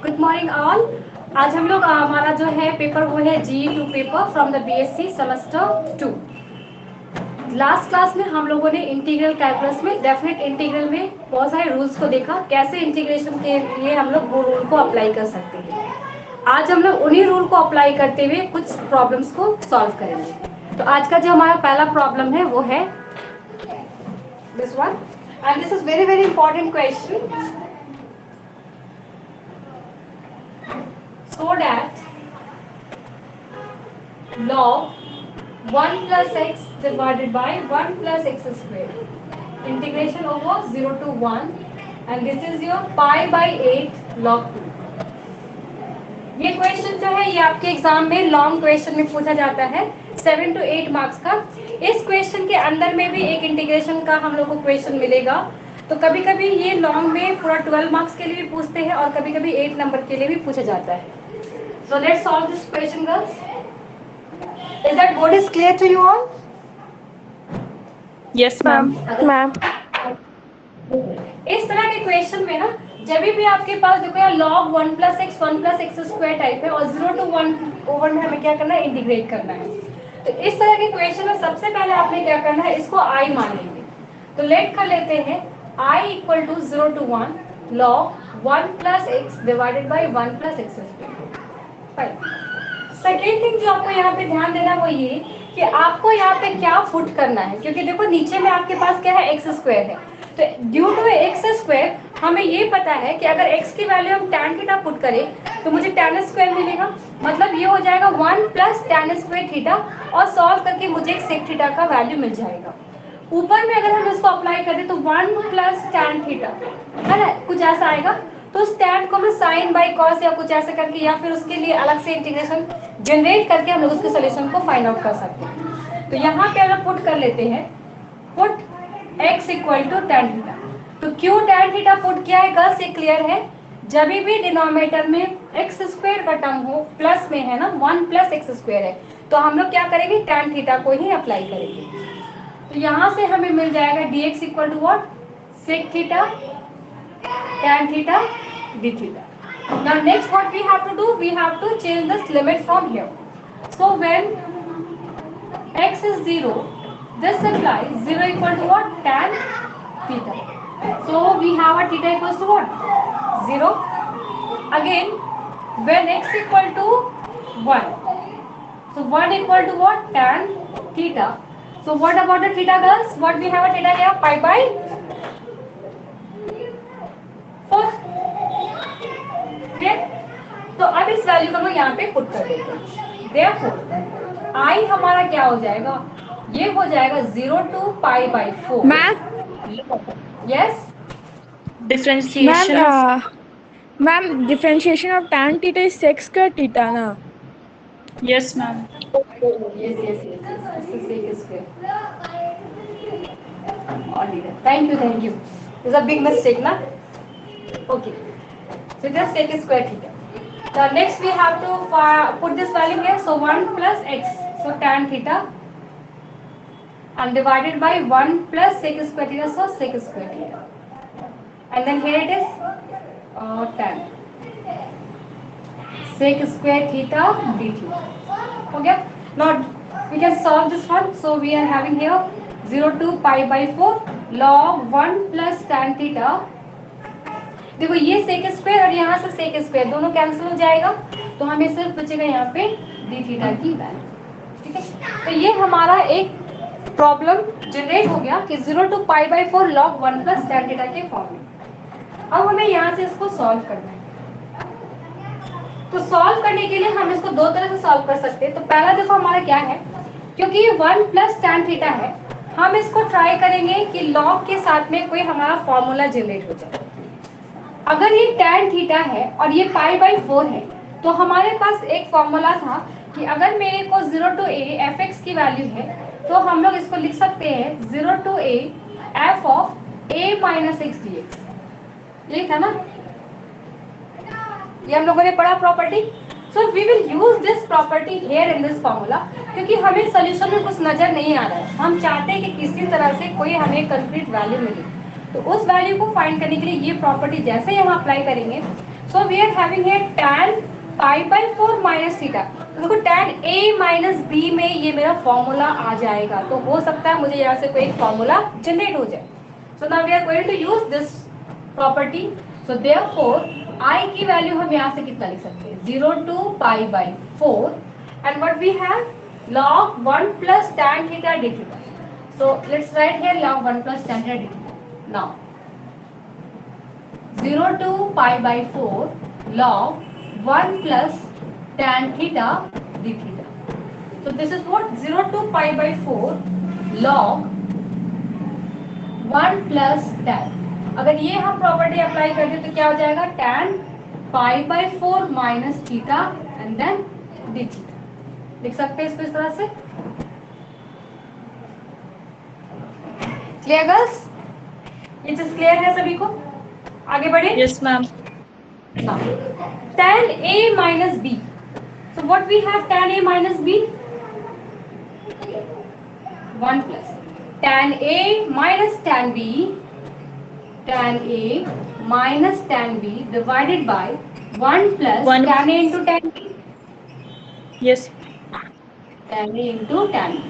Good morning all. आज हम लोग हमारा जो है पेपर वो है GE2 paper from the BSc semester 2। Last class में हम लोगों ने इंटीग्रल कैलकुलस में डेफिनेट इंटीग्रल में बहुत सारे रूल्स को देखा, कैसे इंटीग्रेशन के लिए हम लोग वो रूल को अप्लाई कर सकते हैं। आज हम लोग उन्हीं रूल को अप्लाई करते हुए कुछ प्रॉब्लम्स को सॉल्व करेंगे। तो आज का जो हमारा पहला प्रॉब्लम है वो है this one, and this is very very important question. So that log 1 plus x divided by 1 plus x square integration over 0 to 1 and this is your pi by 8 log 2। ये क्वेश्चन जो है ये आपके exam में long question में पूछा जाता है 7 to 8 मार्क्स का। इस क्वेश्चन के अंदर में भी एक इंटीग्रेशन का हम लोग को क्वेश्चन मिलेगा। तो कभी कभी ये लॉन्ग में पूरा 12 मार्क्स के लिए भी पूछते हैं और कभी कभी 8 नंबर के लिए भी पूछा जाता है। So let's solve this question, girls. Is that board is clear to you all? Yes, ma'am. Ma'am इस तरह के क्वेश्चन में ना जब भी आपके पास देखो यार log 1 plus x 1 plus x square type है और 0 to 1 ओवर में हमें क्या करना है, इंटीग्रेट करना है। तो इस तरह के क्वेश्चन में सबसे पहले आपने क्या करना है, इसको i मान लेंगे। तो लेट कर लेते हैं i equal to 0 to 1 log 1 plus x divided by 1 plus x square. Second thing जो आपको यहाँ पे ध्यान देना वो ये कि आपको यहाँ पे क्या फुट करना है, क्योंकि देखो नीचे में आपके पास क्या है, एक्स स्क्वायर है। तो ड्यू टू एक्स स्क्वायर हमें ये पता है कि अगर x की वैल्यू हम tan थीटा पुट करें तो मुझे tan स्क्वायर मिलेगा। मतलब ये हो जाएगा 1 प्लस tan स्क्वायर थीटा और सॉल्व करके मुझे एक सेक थीटा का वैल्यू मिल जाएगा। ऊपर में अगर हम इसको अप्लाई करें तो 1 प्लस tan थीटा है ना, कुछ ऐसा आएगा। तो उस tan को मैं साइन बाई कॉस या कुछ ऐसा करके या फिर उसके लिए अलग से इंटीग्रेशन जनरेट करके हम लोग उसके सोल्यूशन को फाइंड आउट कर सकते हैं। तो यहाँ पे अगर पुट कर लेते हैं, put x equal to tan theta. तो क्यों tan थीटा पुट किया है गर्ल्स, ये क्लियर है। जब भी डिनोमिनेटर में x स्क्वायर का टर्म हो, प्लस में है ना 1 प्लस x स्क्वायर है, तो हम लोग क्या करेंगे, tan थीटा को ही अप्लाई करेंगे। तो यहाँ से हमें मिल जाएगा dx equal to what, sec theta tan theta d theta. Now next what we have to do, we have to change this limit from here. So when x is 0, this implies 0 equal to what, tan theta. So we have a theta equals to what, 0. Again when x equal to 1, so 1 equal to what, tan theta. So what about the theta girls, what we have a theta here, pi by 4। तो अब इस value को हम यहाँ पे put कर देते हैं। Therefore i हमारा क्या हो जाएगा, ये हो जाएगा 0 to pi by 4। Yes Differentiation of ma'am differentiation of tan theta is sec square theta ना। yes, ma'am. Thank you is a big mistake ना। Okay, so just take square theta. Now next we have to put this value here. So 1 plus x, so tan theta, and divided by 1 plus sec square theta, so sec square theta. And then here it is tan sec square theta d theta. Okay. Now we can solve this one. So we are having here 0 to pi by 4 log 1 plus tan theta। देखो ये sec square और यहाँ से sec square दोनों cancel हो जाएगा, तो हमें सिर्फ बचेगा यहाँ पे डी थीटा की वैल्यू। ठीक है, तो ये हमारा एक प्रॉब्लम जनरेट हो गया कि 0 to pi by 4 log 1 plus tan theta के फॉर्म में। अब हमें यहाँ से इसको सॉल्व करना है। तो सॉल्व करने के लिए हम इसको दो तरह से सॉल्व कर सकते हैं। तो पहला देखो हमारा क्या है, क्योंकि ये 1 plus tan थीटा है, हम इसको ट्राई करेंगे कि लॉग के साथ में कोई हमारा फॉर्मूला जनरेट हो जाए। अगर ये tan थीटा है और ये पाई बाई 4 है, तो हमारे पास एक फॉर्मूला था कि अगर मेरे को 0 to a fx की वैल्यू है तो हम लोग इसको लिख सकते हैं 0 to a f of a minus x dx। ये था ना, ये हम लोगों ने पढ़ा property. So we will use this property here in this formula, क्योंकि हमें सोल्यूशन में कुछ नजर नहीं आ रहा है। हम चाहते हैं कि किसी तरह से कोई हमें कंक्रीट वैल्यू मिले, तो उस वैल्यू को फाइंड करने के लिए ये प्रॉपर्टी जैसे ही हम अप्लाई करेंगे so we are having here tan pi by 4 minus theta. तो देखो tan a माइनस बी में ये मेरा फॉर्मूला आ जाएगा, तो हो सकता है मुझे यहाँ से कोई एक फॉर्मूला जनरेट हो जाए। So now we are going to use this property. So therefore I की वैल्यू हम यहाँ से कितना लिख सकते हैं, 0 to pi by 4 and what we have log 1 plus tan theta d theta. So let's write here log 1 plus tan theta d theta. Now 0 to pi by 4 log 1 plus tan theta d theta. So this is what 0 to pi by 4 log 1 plus tan. अगर ये हम property apply कर दें तो क्या हो जाएगा, tan pi by 4 minus theta and then d theta. लिख सकते हैं इसको इस तरह से। क्लियर गर्ल्स, ये चीज क्लियर है सभी को? आगे बढ़े। Yes, ma'am. tan a minus b. So what we have tan a minus b? 1 plus tan a minus tan b, tan a minus tan b divided by 1 plus 1. tan a into tan b, Yes. tan a into tan b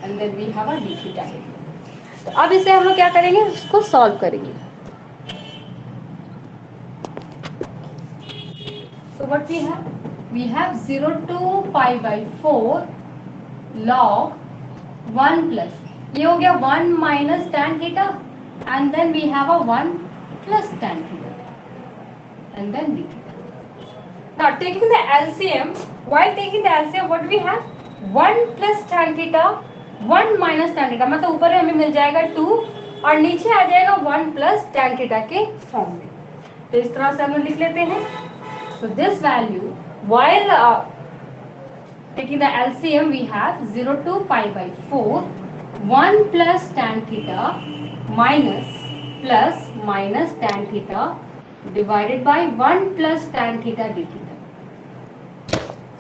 and then we have a d theta. तो अब इसे हम लोग क्या करेंगे, उसको solve करेंगे। So what we have? We have 0 to pi by 4 log 1 plus, ये हो गया 1 minus tan theta and then we have a 1 plus tan theta and then d theta. Now taking the LCM, while taking the LCM what we have, 1 plus tan theta 1 minus tan theta, मतलब ऊपर हमें मिल जाएगा 2 और नीचे आ जाएगा 1 plus tan theta के form में। तो इस तरह से हम लोग लिख लेते हैं। So this value, while taking the LCM, we have 0 to pi by 4, 1 plus tan theta minus tan theta divided by 1 plus tan theta d theta.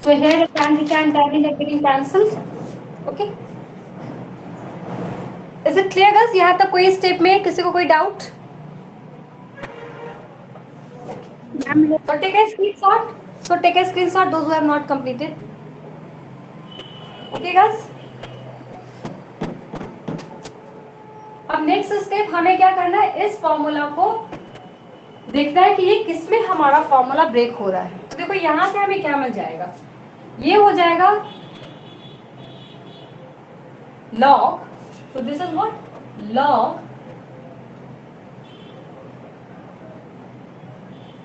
So here the tan theta and tan theta getting cancelled. Okay. Is it clear guys? यहाँ तक कोई step में किसी को कोई doubt? So take a screenshot. So take a screenshot those who have not completed. Okay guys. अब next step हमें क्या करना है, इस फॉर्मूला को देखना है कि ये किसमें हमारा फॉर्मूला ब्रेक हो रहा है। तो देखो यहाँ से हमें क्या मिल जाएगा, ये हो जाएगा log, so this is what log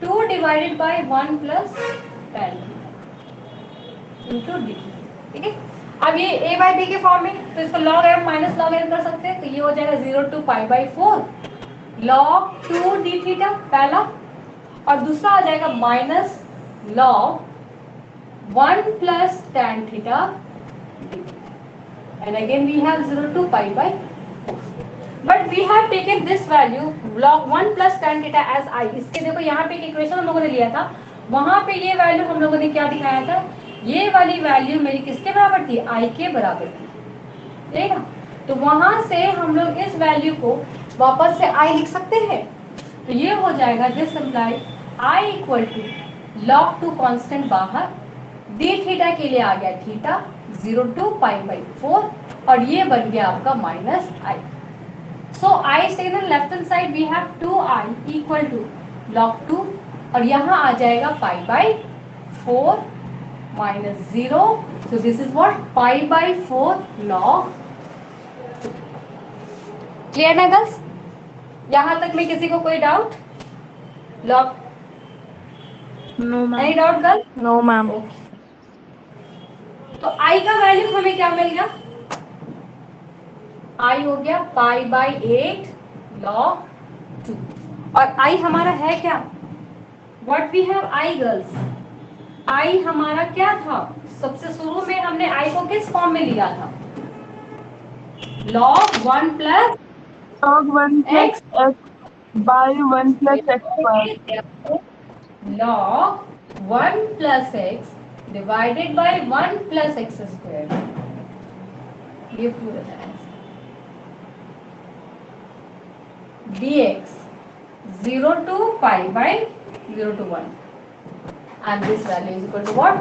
2 divided by 1 plus tan into d। ठीक है, अब ये a by b के फॉर्म में, तो इसको log m minus log n कर सकते हैं, तो ये हो जाएगा 0 to pi by 4 log 2 d theta पहला, और दूसरा आ जाएगा minus log 1 plus tan theta and again we have 0 to pi by 4, but we have taken this value log 1 plus tan theta as I। इसके देखो यहाँ पे एक इक्वेशन हम लोगों ने लिया था, वहां पे ये वैल्यू हम लोगों ने क्या दिखाया था, ये वाली वैल्यू मेरी किसके बराबर थी, I के बराबर थी, ठीक है। तो वहां से हम लोग इस वैल्यू को वापस से I लिख सकते हैं, तो ये हो जाएगा this imply I equal to log 2 constant बाहर, d थीटा के लिए आ गया थीटा 0 to pi by 4 और ये बन गया आपका minus I। So I taken on left hand side we have 2I equal to log 2 और यहाँ आ जाएगा pi by 4 minus 0, so this is what pi by 4 log 2। Clear ना गर्ल्स, यहाँ तक में किसी को कोई doubt? log No, ma'am. any doubt girl? No, ma'am. तो I का वैल्यू हमें क्या मिल गया, I हो गया पाई बाई 8 log 2 और I हमारा है क्या, what we have I girls, I हमारा क्या था, सबसे शुरू में हमने I को किस फॉर्म में लिया था, log 1 plus log 1 plus x by 1 plus x square, log 1 plus x divided by 1 plus x square, ये पूरा है dx 0 to pi by 0 to 1। and this value is equal to what?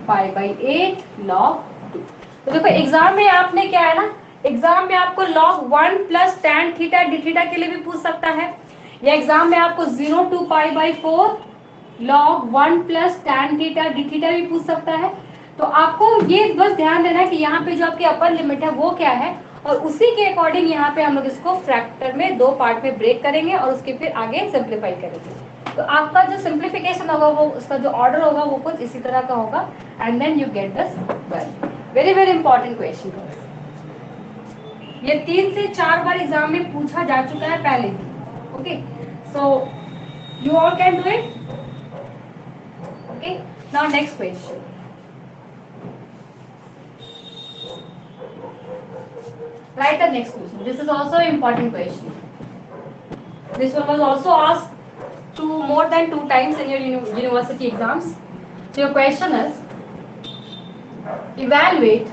Pi by 8 log 2. तो देखो exam में आपने क्या है ना, एग्जाम में आपको log 1 plus tan theta D theta के लिए भी पूछ सकता है, या एग्जाम में आपको 0 to pi by 4 log 1 plus tan theta D theta भी पूछ सकता है। तो आपको ये बस ध्यान देना है कि यहाँ पे जो आपकी अपर लिमिट है वो क्या है, और उसी के अकॉर्डिंग यहाँ पे हम लोग इसको फ्रैक्टर में दो पार्ट में ब्रेक करेंगे और उसके फिर आगे सिंप्लीफाई करेंगे। तो आपका जो सिंप्लीफिकेशन होगा वो उसका जो ऑर्डर होगा वो कुछ इसी तरह का होगा, and then you get this value. Very very important question, ये 3 से 4 बार एग्जाम में पूछा जा चुका है पहले भी। Okay, so you all can do it. Okay, now next question. Write the next question. This is also an important question. This one was also asked more than 2 times in your university exams. So your question is, evaluate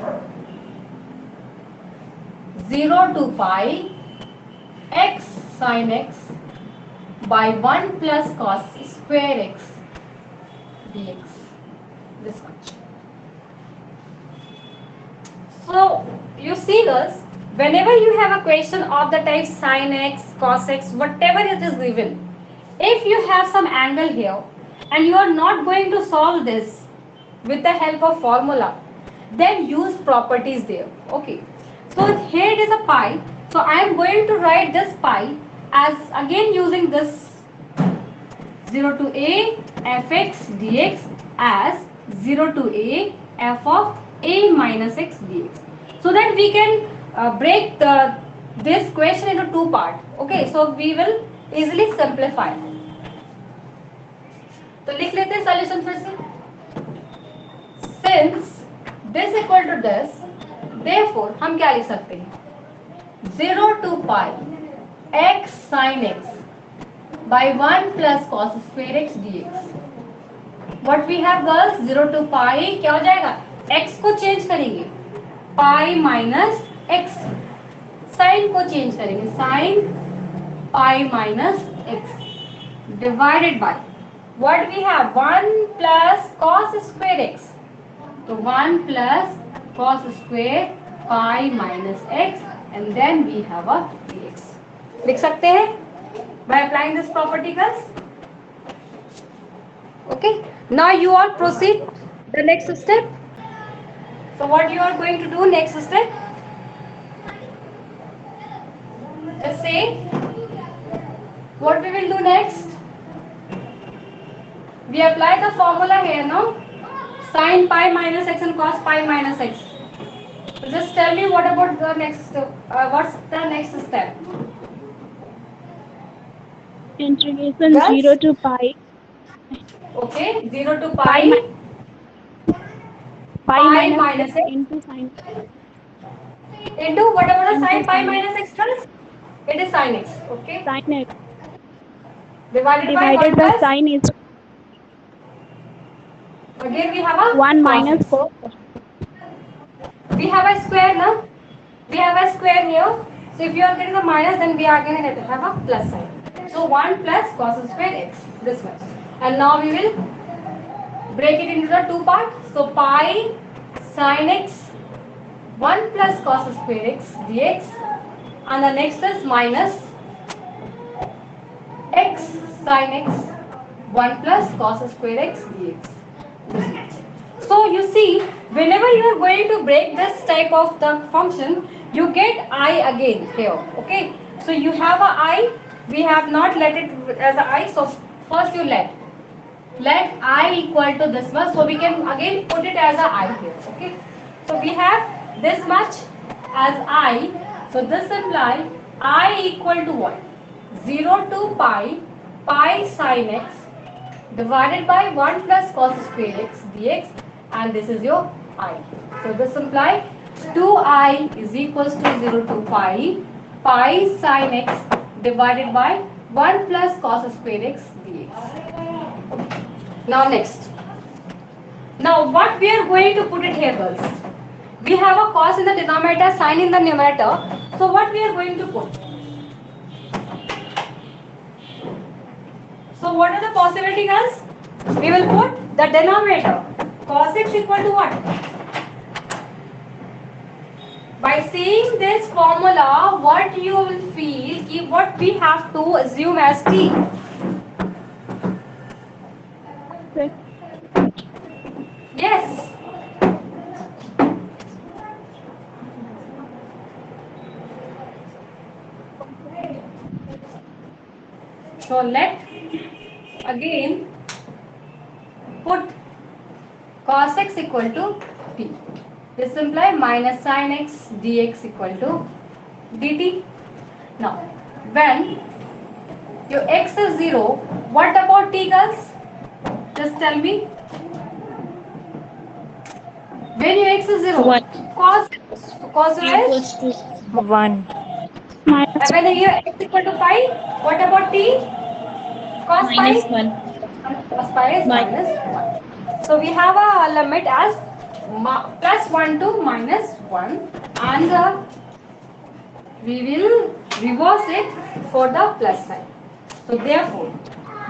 0 to pi x sin x by 1 plus cos square x dx. This much. So you see this. Whenever you have a question of the type sin x, cos x, whatever it is given, if you have some angle here and you are not going to solve this with the help of formula, then use properties there. Okay, so here it is a pi, so I am going to write this pi as again using this 0 to a fx dx as 0 to a f of a minus x dx, so that we can break this question into 2 parts. Okay, so we will easily simplify. तो लिख लेते हैं solution फिर से। Since this equal to this, therefore हम क्या लिख सकते हैं? 0 to pi x sin x by 1 plus cos square x dx. What we have girls? 0 to pi क्या हो जाएगा? x को चेंज करेंगे, pi minus x, साइन को चेंज करेंगे, sine pi minus x divided by what we have 1 plus cos square x, तो 1 plus cos square pi minus x and then we have a dx. लिख सकते हैं by applying this property guys. Okay, now you all proceed the next step. So what you are going to do next step? Just say what we will do next. We apply the formula here, no? Sin pi minus x and cos pi minus x. So just tell me what about the next. What's the next step? Integration Yes? 0 to pi. Okay, 0 to pi. Pi minus minus x x into sin. into whatever the Into sin pi sin. minus x does. It is sin x. Okay. Sin x Divided by divided 1 by plus. sin is Again we have a 1 cos minus x. cos. We have a square now. We have a square here. So if you are getting a minus, then we are going to have a plus sign. So 1 plus cos square x. This much. And now we will break it into the 2 parts. So pi sin x 1 plus cos square x dx. And the next is minus x sin x 1 plus cos square x dx. This much. So you see, whenever you are going to break this type of the function, you get I again here. Okay, so you have a I, we have not let it as a I, so first you let I equal to this much, so we can again put it as a I here. Okay, so we have this much as I, so this implies I equal to what? 0 to pi sin x divided by 1 plus cos square x dx, and this is your I. So this implies 2I is equals to 0 to pi sin x divided by 1 plus cos square x dx. Now next. Now what we are going to put it here girls? We have a cos in the denominator, sin in the numerator. So what we are going to put? So what are the possibility girls? We will put the denominator. Cos x equal to what? By seeing this formula, what you will feel कि what we have to assume as t. Yes. So let again put cos x equal to t. This implies minus sin x dx equal to dt. Now, when your x is 0, what about t, girls? Just tell me. When your x is 0, One. cos your s. Equals to 1. And when your x equal to pi, what about t? Cos pi. Minus 1. Cos pi is minus 1. So we have a limit as plus 1 to minus 1, and we will reverse it for the plus sign. So therefore,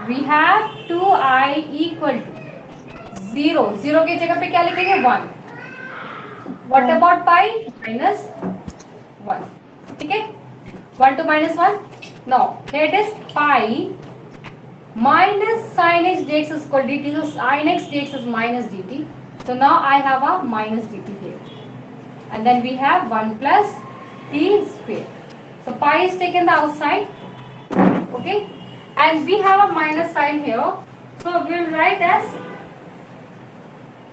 we have 2i equal to 0. 0 की जगह पे क्या लिखेंगे? 1. What about pi? Minus 1. ठीक है? 1 to minus 1. Now, here it is pi minus sin x dx is equal to dt. So sin x dx is minus dt. So now I have a minus dt here. And then we have 1 plus t square. So pi is taken the outside. Okay? And we have a minus sign here. So we will write as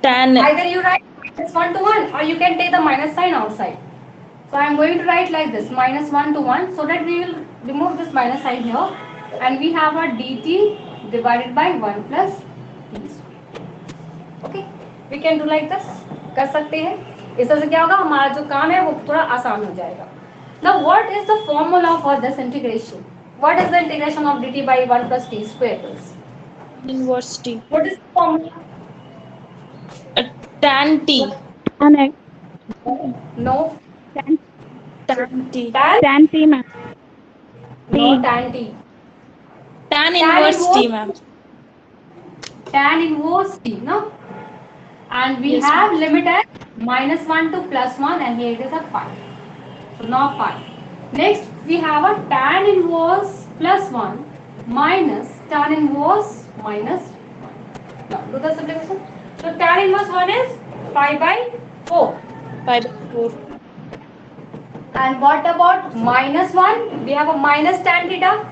Tan. either you write minus 1 to 1 or you can take the minus sign outside. So I am going to write like this, minus 1 to 1, so that we will remove this minus sign here, and we have a dt divided by 1 plus t square. Okay, we can do like this. कर सकते हैं. इस तरह से क्या होगा, हमारा जो काम है वो थोड़ा आसान हो जाएगा. Now what is the formula for this integration? What is the integration of dt by 1 plus t square? Inverse t. What is the formula? Tan t. Tan x. No. Tan t. Tan t, ma'am. No, tan t. Tan inverse t, ma'am. Tan inverse t, no? And we Yes, have limit at minus 1 to plus 1, and here it is a pi. So now pi. Next we have a tan inverse plus 1 minus tan inverse minus 1. Now do the subtraction. So tan inverse 1 is pi by 4. Pi by 4. And what about minus 1? We have a minus tan theta.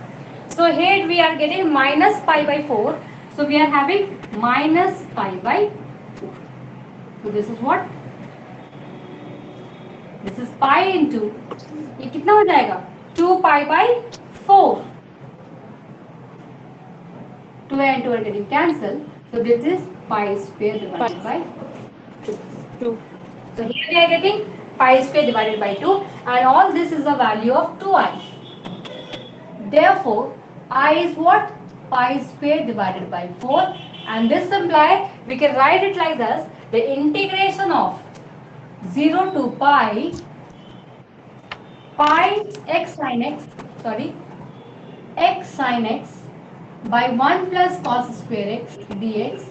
So here we are getting minus pi by 4. So we are having minus pi by 4. So this is what? This is pi into, ये कितना हो जाएगा? 2 pi by 4. 2 and 2 are getting cancelled. So this is pi square divided by 2. So here we are getting pi square divided by 2, and all this is the value of 2i. Therefore, I is what? Pi square divided by 4, and this implies we can write it like this: the integration of 0 to pi x sin x by 1 plus cos square x dx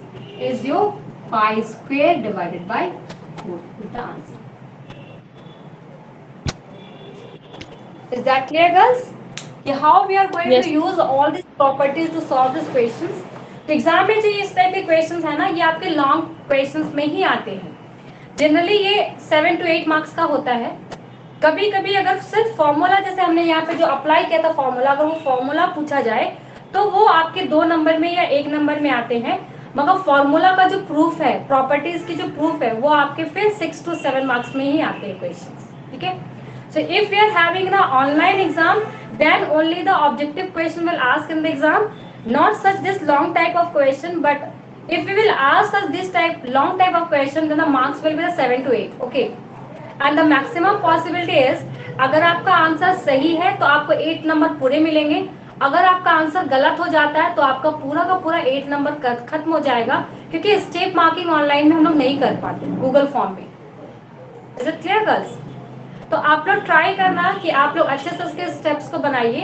is your pi square divided by 4 is the answer. Is that clear, girls? How we are going Yes. to use all these properties to solve these questions? तो exam में जो इस type के questions है ना, ये आपके long questions में ही आते हैं. जनरली ये 7 to 8 मार्क्स का होता है. कभी कभी अगर सिर्फ फॉर्मूला, जैसे हमने यहाँ पे जो अप्लाई किया था फॉर्मूला, अगर वो फॉर्मूला पूछा जाए तो वो आपके 2 नंबर में या 1 नंबर में आते हैं. मगर फॉर्मूला का जो प्रूफ है, प्रॉपर्टीज की जो प्रूफ है, वो आपके फिर 6 to 7 मार्क्स में ही आते हैं क्वेश्चंस. ठीक है. So if we are having the online exam, then only the objective question will ask in the exam, not such this long type of question. But if we will ask us this long type of question, then the marks will be the 7 to 8. Okay. And the maximum possibility is, अगर आपका answer सही है तो आपको 8 number पूरे मिलेंगे. अगर आपका आंसर गलत हो जाता है तो आपका पूरा का पूरा 8 नंबर खत्म हो जाएगा, क्योंकि स्टेप मार्किंग ऑनलाइन में हम लोग नहीं कर पाते गूगल फॉर्म में. Is it clear girls? तो आप लोग ट्राई करना कि आप लोग अच्छे से उसके स्टेप्स को बनाइए.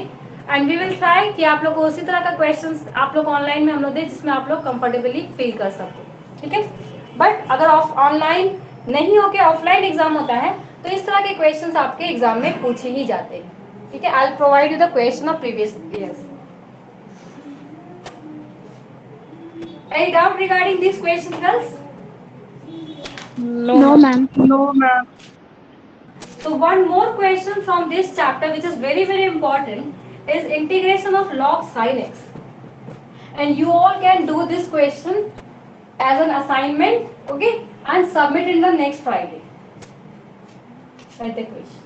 एंड वी विल ट्राई कि आप लोग को उसी तरह का क्वेश्चंस आप लोग ऑनलाइन में हम लोग दें जिसमें आप लोग कंफर्टेबली फील कर सको, ठीक है। बट अगर ऑनलाइन नहीं होके ऑफलाइन एग्जाम होता है तो इस तरह के क्वेश्चंस आपके एग्जाम में पूछे ही जाते हैं, ठीक है। I will provide you the question of previous years. Any doubt regarding these questions, girls? No, ma'am. No, ma'am. So one more question from this chapter which is very very important is integration of log sin x, and you all can do this question as an assignment, okay, and submit in the next Friday. Write the question.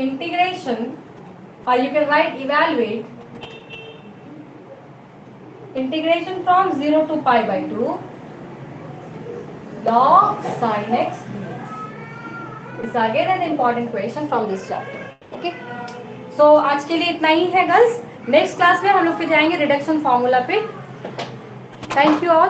Integration, or you can write evaluate integration from 0 to pi by 2 log sin x dx. Is again an important question from this chapter. Okay. So आज के लिए इतना ही है girls. Next class में हम लोग फिर जाएंगे रिडक्शन फॉर्मूला पे। Thank you all.